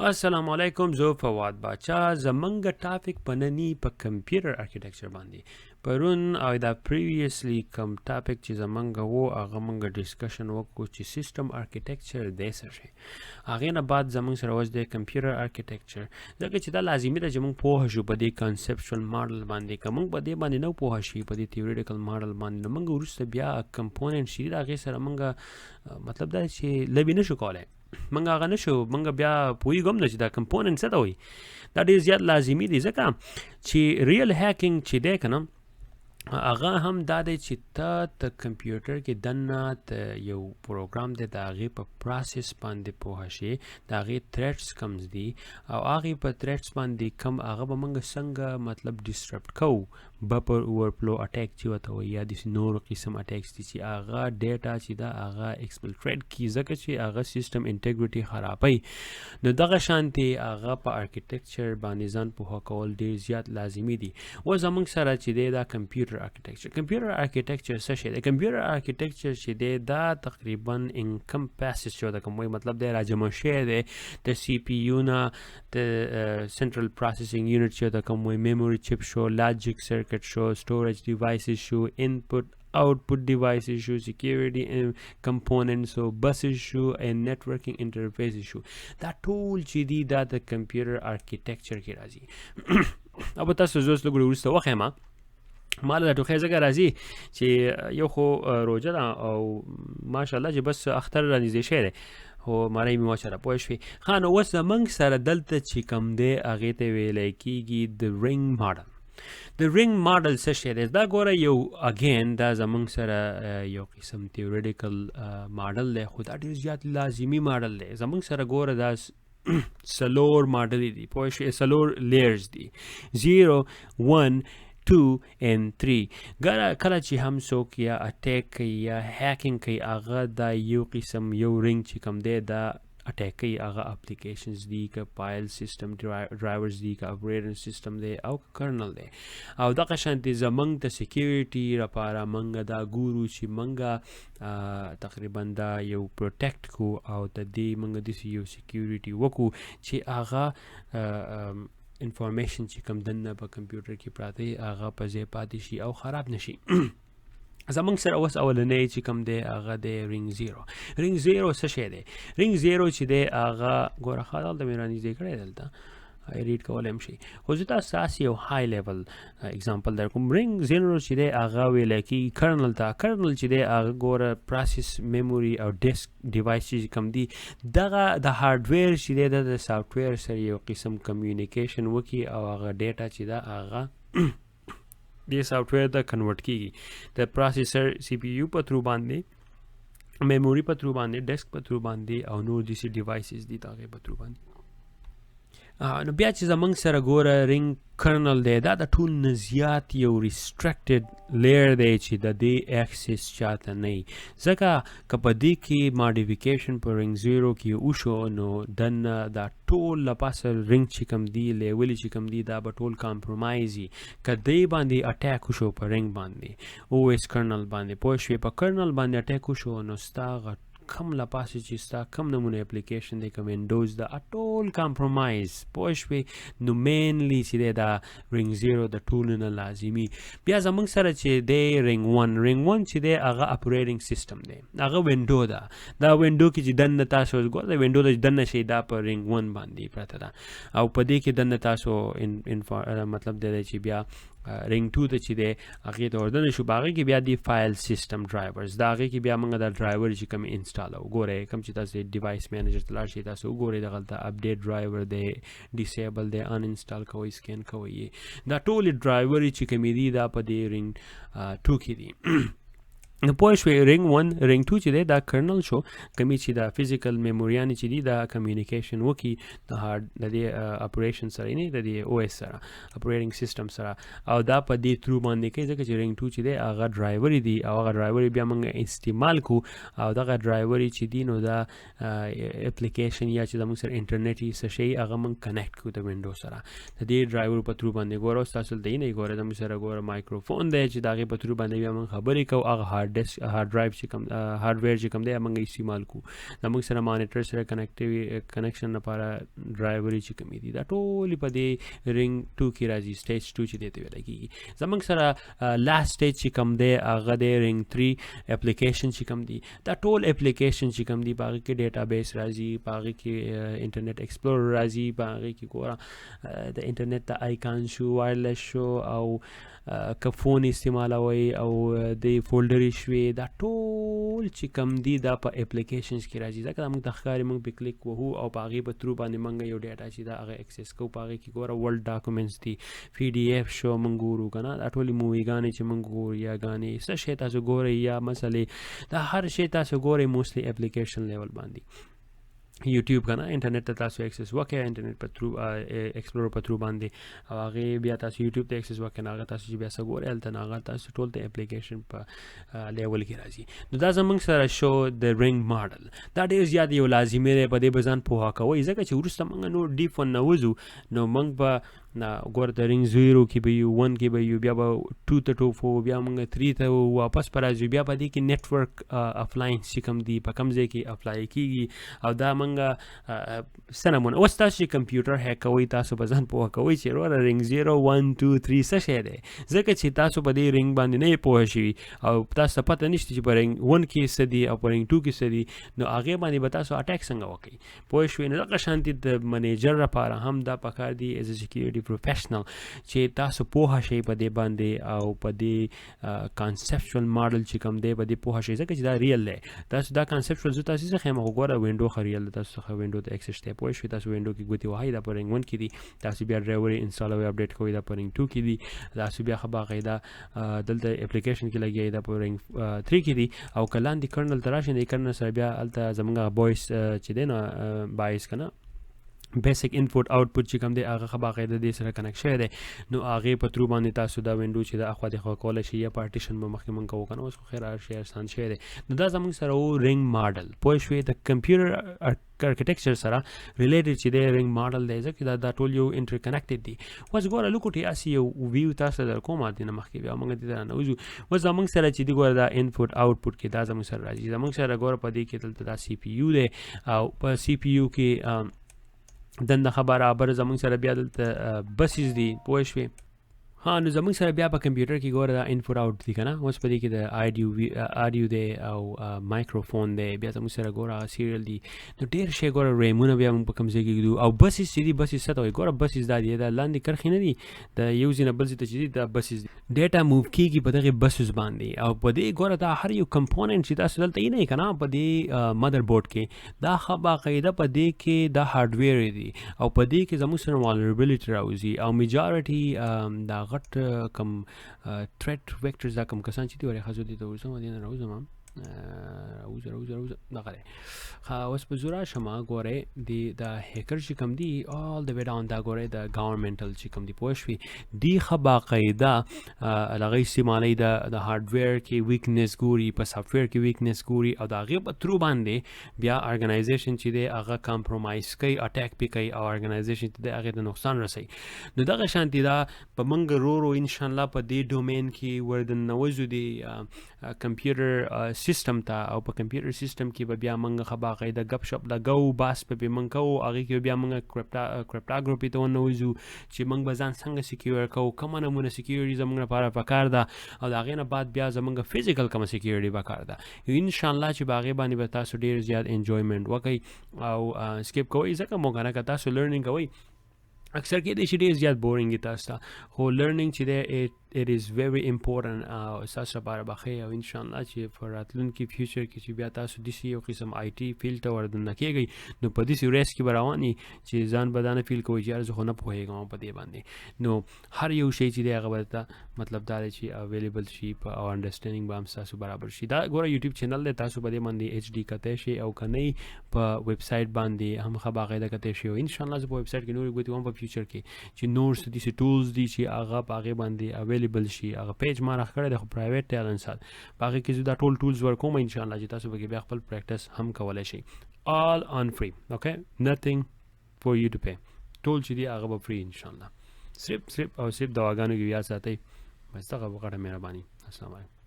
السلام علیکم، زه فواد باچا. زمونږ ټاپک په ننني په کمپیوټر ارکیټیکچر باندې پرون او دا پریویسلی کوم ټاپک چې زمونږ وو هغه مونږ ډسکشن وکړو چې سیسټم ارکیټیکچر دی څه شی. هغې نه بعد زمونږ سره اوس دی کمپیوټر ارکیټیکچر، ځکه چې دا لازمي ده چې مونږ پوه شو په دې کنسپچوال ماډل باندې. که مونږ په دې باندې نه پوه شي په دې تیوریټیکل ماډل باندې، نو مونږ وروسته بیا کمپوننټ شي د هغې سره مونږ مطلب دا چې لوي نه شو کولی، منګه هغه نشو منګه بیا پوهیږم نه چې دا کمپوننټ څه ته وایي. دا ډېر زیات لازمي دی ځکه چې ریل هیکینګ چې دی که نه هغه هم دا دی چې ته د کمپیوټر کې دننه ته یو پروګرام دی د هغې په پروسس باندې پوه شي، د هغې تھریډس کم دي او هغې په تھریډس باندې کم هغه به موږ څنګه مطلب ډسټرپټ کوو. بفر اوورفلو اټیک چې ورته وایي یا داسې نور قسم اټیکس دي چې هغه ډیټا چې ده هغه ایکسفلټریټ کړي ځکه چې هغه سیسټم انټیګریټي خرابوي. نو دغه شانتې هغه په ارکیټیکچر باندې ځان پوهه کول ډېر زیات لازمي دي. اوس زموږ سره چې دی دا کمپیوټر ارکیټیکچر. کمپیوټر ارکیټیکچر څه شی دی؟ کمپیوټر ارکیټیکچر چې دی دا تقریبا انکمپاسس چې ورته کوم وایي مطلب دی راجمع شوی دی د سی پی یو نه، د سنټرل پروسیسینګ یونټ چې ورته کوم وایي، میموري چپ شو، لاجیک سرکټ شو، storage devices شو، input output devices شو، security components شو، buses شو، and networking interfaces شو. دا ټول چې دي دا د کمپیوټر ارکیټیکچر کې راځي. او تاسو زه اوس لږ وروسته وښیم ما له ټوخی ځکه راځي چې یو خو روژه ده او ماشاءالله چې بس اختر رانږدې شوی دی خو مړی مې واچوله پوه شوې. ښه نو اوس زموږ سره دلته چې کوم دی هغې ته ویلی کېږي د رینګ ماډل. د رینګ ماډل څه شی دی؟ دا ګوره یو اګین دا زموږ سره یو قسم تیوریټیکل ماډل دی خو دا ډېر زیات لازمي ماډل دی. زموږ سره ګوره دا څلور ماډلې دي پوه شوې، څلور لیئرز دي 0 1 2 and 3. کله چې هم څوک یا اټیک کوي یا هیکینګ کوي هغه دا یو قسم یو رینګ چې کوم دی دا اټیک کوي، هغه اپلیکیشنز دي که فایل سیسټم ډرایورز دي که اپریټنګ سیسټم دی او که کرنل دی. او دغه شانتې زموږ د سیکیورټي لپاره موږ دا ګورو چې موږ تقریبا دا یو پروټیکټ کو او د دې موږ داسې یو سیکیورټي وکړو چې هغه انفارمیشن چې کوم دننه په کمپیوټر کې پراته وي هغه په ځای پاتې شي او خراب نشي. زموږ سره اوس اولنی چې کوم دی هغه دی رینګ زیرو. رینګ زیرو څه شی دی؟ رینګ زیرو چې دی هغه ګوره ښه دلته مې رانږدې کړی دلته ایډیټ کولی هم شي خو زه تاسو تاسې یو های لیول اگزامپل در کوم. رینګ زیرو چې دی هغه ویلی کېږي کرنل ته. کرنل چې دی هغه ګوره پروسس میموري او ډیسک ډیوایس چې کوم دي دغه د هارډویر چې دی د سافټویر سره یو قسم کمیونیکیشن وکړي او هغه ډیټا چې ده هغه دې سافټویر ته کنورټ کېږي د پروسیسر سی پی یو په تھرو باندې، میموري په تھرو باندې، ډیسک په تھرو باندې او نور داسې ډیوایسز دي د هغې په تھرو باندې. نو بیا چې زموږ سره ګوره رینګ کرنل دی دا د ټول نه زیات یو ریسټرکټډ لیر دی چې د دې اکسس چاته نه وي، ځکه که په دې کې ماډیفیکیشن په رینګ زیرو کې وشو نو دننه دا ټول له پاسه رینګ چې کوم دي لیولې چې کوم دي دا به ټول کامپرومایز وي. که دې باندې اټیک وشو په رینګ باندې او ایس کرنل باندې پوه شوې، په کرنل باندې اټیک وشو نو ستا کم لپاسې چې ستا کم نمونه اپلیکیشن دی که وینډوز دا ټول کامپرومایز پوه شوې. نو مینلی چې دی دا رینګ زیرو د ټولو نه لازمي. بیا زموږ سره چې دی رینګ ون. رینګ ون چې دی هغه اپریټنګ سیسټم دی، هغه وینډو ده. دا وینډو کې چې دننه تاسو ګوره د وینډو د دننه شي دا په رینګ ون باندې پرته ده او په دې کې دننه تاسو مطلب دی چې بیا رینګ ټو ته چې دی هغې ته وردنه شو په هغې کې بیا دی فایل سیسټم ډرایورز. د هغې کې بیا موږ دا ډرایور چې کوم انسټال او ګورئ کوم چې تاسو ډیوایس مینیجر ته لاړ شئ تاسو وګورئ دغلته اپډیټ ډرایور دی، ډیسیبل دی، ان انسټال کوئ، سکین کوئ. دا ټولې ډرایورې چې کومې دي دا په دې رینګ ټو کې دي. نو پوه شوې رینګ ون رینګ ټو چې دی دا کرنل شو، کمی چې دا فزیکل میموریانې چې دي دا کمیونیکیشن وکړي د هارډ د دې اپریشن سره یعنې د دې او ایس سره اپریټنګ سیسټم سره او دا په دې تھرو باندې کوي ځکه چې رینګ ټو چې دی هغه ډرایورې دي او هغه ډرایورې بیا موږ استعمال کو او دغه ډرایورې چې دي نو دا اپلیکیشن یا چې زموږ سره انټرنیټي څه شی هغه موږ کنیکټ کړو د وینډو سره د دې ډرایور په تھرو باندې. ګوره اوس تاسو دلته یې نه ګوره زموږ سره ګوره مایکروفون دی چې د هغې په تھرو باندې بیا موږ خبرې کوو، هغه هارد ډرایو چې کوم هارډویر چې کوم دی موږ استعمال کوو زموږ سره مانیټر سره کنیکشن لپاره ډرایوري چې کومې دي دا ټولې په دې رنګ 2 کې راځي سټیج 2 چې دی ته ویل کېږي زموږ سره لاست سټیج چې کوم دی هغه د رنګ 3 اپلیکیشن چې کوم دی دا ټول اپلیکیشن چې کوم دی په هغې کې ډیټابیس راځي په هغې کې انټرنیټ ایکسپلورر راځي په هغې کې ګوره د انټرنیټ د آیکان شو وایرلیس شو او که فون استعمالوئ او د فولډرې شوې دا ټول چې کوم دي دا په اپلیکیشنز کې راځي ځکه دا موږ ته ښکاري موږ پې کلیک وهو او په هغې په ترو باندې موږ یو ډیټا چې دا هغه اکسس کوو په هغې کې ګوره ورډ ډاکومنټس دي پی ډي ایف شو موږ ګورو که نه دا ټولې موویګانې چې موږ ګورو یا ګانې څه شی تاسو ګورئ یا مسلې دا هر شی تاسو ګورئ موسټلی اپلیکیشن لیول باندې یوټیوب که نه انټرنیټ ته تاسو ایکسس وکړئ انټرنیټ په ترو ایکسپلورر په ترو باندې او هغې بیا تاسو یوټیوب ته ایکسس وکړئ نو هغه تاسو چې بیا څه ګورئ هلته نو هغه تاسو ټول ته اپلیکیشن په لیول کې راځي نو دا زموږ سره شو د رنګ ماډل دا ډېر زیات یو لازمي دی په دې به ځان پوهه کوئ ځکه چې وروسته موږ نور ډیپ ون نه وځو نو موږ به ګوره د رنګ 0 کې به یو 1 کې به یو بیا به 2 ته ټوفو بیا موږ 3 ته واپس په راځو بیا په دې کې نیټورک اپلاینس چې کوم دي په کوم ځای کې اپلای کېږي او دا موږ څه نمونه اوس تاسو چې کمپیوټر هیک کوئ تاسو به ځان پوهه کوئ چې وروره رنګ 0 1 2 3 څه شی دی ځکه چې تاسو په دې رنګ باندې نه یې پوهه شوي او تاسو ته پته نشته چې په رنګ 1 کې څه دي او په رنګ 2 کې څه دي نو هغې باندې به تاسو اټیک څنګه وکړئ پوه شوئ نو دغه شانتې د منیجر لپاره هم دا پکار دی ایز ا سیکیورټي پروفیشنل چې تاسو پوهه شئ په دې باندې او په دې کانسپچوال ماډل چې کوم دی په دې پوهه شئ ځکه چې دا ریل دی تاسو دا کانسپچوال زه تاسو څخه یم خو ګوره وینډو ښه ریل دی تاسو څخه وینډو ته ایکسس دی پوه شوئ تاسو وینډو کې ګوتې وهئ دا په رنګ 1 کې دي تاسو بیا ډرایور یې انسټالوئ اپډیټ کوئ دا په رنګ 2 کې دي تاسو بیا ښه باقاعده دلته اپلیکیشن کې لګیئ دا په رنګ 3 کې دي او که لاندې کرنل ته راشئ د کرنل سره بیا هلته زموږ بویس چې دی نو بایس که نه بیسک انپوټ آوټپوټ چې کوم دی هغه ښه باقاعده دې سره کنیکټ شوی دی نو هغې په ترو باندې تاسو دا وینډو چې د اخوا دېخوا کولی شئ یا پارټیشن به مخکې موږ کوو که نه اوس خو خیر هر شی آسان شوی دی نو دا زموږ سره و رنګ ماډل پوه شوې د کمپیوټر ارکیټیکچر سره ریلیټډ چې دی رنګ ماډل دی ځکه دا ټول یو انټر کنیکټډ دي اوس ګوره لوکوټې هسې یو ویو تاسو ته در کوم دې نه مخکې بیا موږ دې ته راننوځو اوس زموږ سره چې دی ګوره دا انپوټ آوټپوټ کې دا زموږ سره راځي زموږ سره ګوره په دې کې دلته دا سی پی یو دی او په سی پی یو کې دنده برابر زموږ سره بیا دلته بسیز دي پوه شوې ها نو زموږ سره بیا په کمپیوټر کې ګوره دا انپوټ آوټ دي که نه اوس په دې کې د آډیو دی او مایکروفون دی بیا زموږ سره ګوره سیریل دي نو ډېر شی ګوره ریمونه بیا موږ په کوم ځای کې ږدو او بسیز چې دي بسیز څه ته وایي ګوره بسیز دا دي دا لاندې کرښې نه دي د یو ځای نه بل ځای ته چې دي دا بسیز دي ډیټا موو کېږي په دغې بسیز باندې او په دې ګوره دا هر یو کمپوننټ چې تاسو دلته یې نه یې که نه په دې مدر بورډ کې دا ښه باقاعده په دې کې دا هارډویر دي او په دې کې زموږ سره والنربیلیټي راوځي او میجارټي دا غټ کم تھریټ ویکټرز دا کم کسان چې دي ورې ښځو دي ته ورځم دې نه راوځم راوځه دغه دی اوس په زه راشم ګورئ د هیکر چې کوم دي آل د وی ډاون دا ګورئ د ګورنمنټل چې کوم دي پوه شوې دوی ښه باقاعده هغه استعمالوي د هارډویر کې ویکنیس ګوري په سافټویر کې ویکنیس ګوري او د هغې په ترو باندې بیا ارګنایزیشن چې دی هغه کمپرومایز کوي اټیک پې کوي او ارګنایزیشن چې دی هغې ته نقصان رسوي نو دغه شانتې دا په موږ ورو انشاءالله په دې ډومین کې ور دننوځو د کمپیوټر سیسټم ته او په کمپیوټر سیسټم کې به بیا موږ ښه باقاعده ګپ شپ لګو باس په به موږ کوو هغې کې بیا موږ کرپټاګرافي ته وننوځو چې موږ به ځان څنګه سیکیور کوو کومه نمونه سیکیورټي زموږ لپاره پکار ده او د هغې نه بعد بیا زموږ فزیکل کومه سیکیورټي پکار ده انشاءالله چې په هغې باندې به تاسو ډېر زیات انجویمنټ وکئ او سکیپ کوئ ځکه موږ نه که تاسو لرنینګ کوئ اکثر کېدای شي ډېر زیات بورینګ وي تاسو ته خو لرنینګ چې دی it is very important ستاسو لپاره به ښه او انشاءالله چې په راتلونکي فیوچر کې چې بیا تاسو داسې یو قسم آی ټي فیلډ ته وردننه کېږئ نو په داسې ریس کې به روان وي چې ځان به دا نه فیل کوئ چې یار زه خو نه پوهېږم په دې باندې نو هر یو شی چې دی هغه به ته مطلب دا دی چې اویلیبل شي او انډرسټینډینګ به هم ستاسو برابر شي دا ګوره یوټیوب چینل دی تاسو په دې باندې ایچ ډي کتی شئ او که نه په ویب سایټ باندې هم ښه باقاعده کتی شئ او انشاءالله زه په ویب سایټ کې نورې ګوتې وم په فیوچر کې چې نور څه داسې ټولز دي چې هغه په هغې باندې اویلیبل شي هغه پیج ما راخ کړی دی خو پرایویټ دی الان سات په هغې کې زه دا ټول ټولز ورکوم انشاءالله چې تاسو پکې بیا خپل پریکټس هم کولی شئ all on free okay nothing for you to pay ټول چې دی هغه به فري انشاءالله صرف او صرف دواګانو کې یاد ساتئ بس دغه غټه مهرباني السلام علیکم